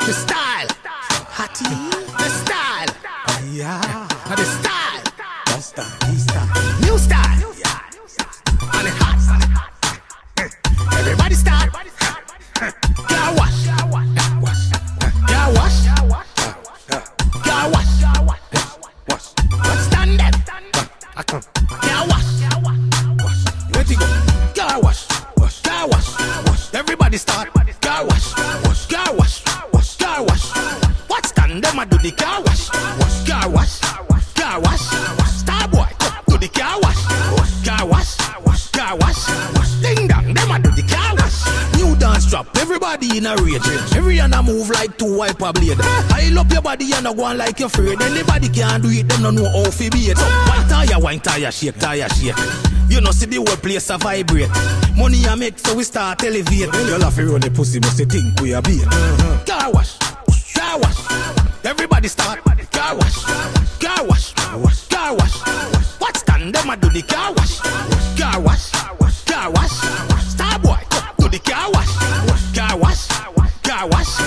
The style, hottie, the style, Yeah, the style, that style. new style, and it hot. Everybody start. Car wash, car wash, car wash. What's stand them? Car wash, let it go. Car wash, car wash. Everybody start. Car wash, car wash, car wash. What's stand them? I do the car wash, car wash, car wash. Star boy, do the car wash, car wash, car wash. Ding dong, them I do the car wash. New dance drop, everybody in a rage. Every hand a move like two wiper blade. I love your body and I go on like you're afraid. Anybody can do it, them no know how to be it. Wine tire, shake. You know see the whole place a vibrate. Money I make so we start elevate. You'll have to run the pussy, must you think we are beat. Car wash, car wash. Everybody start. Car wash, car wash, car wash. What's stand them I do the car wash, car wash, car wash. Star boy, do the car wash, car wash, car wash.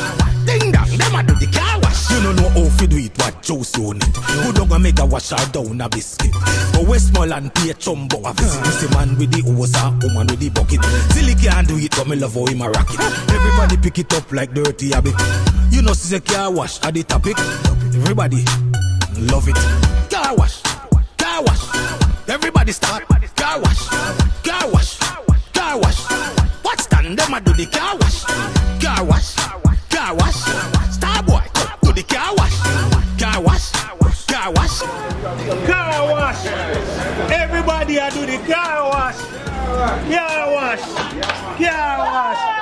Ding dong, them I do the car wash. You don't know how to do it, what juice you need. Who don't gonna make a wash her down a biscuit? Go Westmoreland, pay a chumbo a visit. You see man with the hose and woman with the bucket. Silly can't do it, but me love how him a rock it. Everybody pick it up like dirty habit. You know see the car wash at the topic. Everybody love it. Car wash, car wash. Everybody start. Car wash, car wash, car wash. What's stand them I do the car wash, car wash, car wash. Star boy, do the car wash, car wash, car wash. Car wash. Everybody I do the car wash. Car wash. Car wash.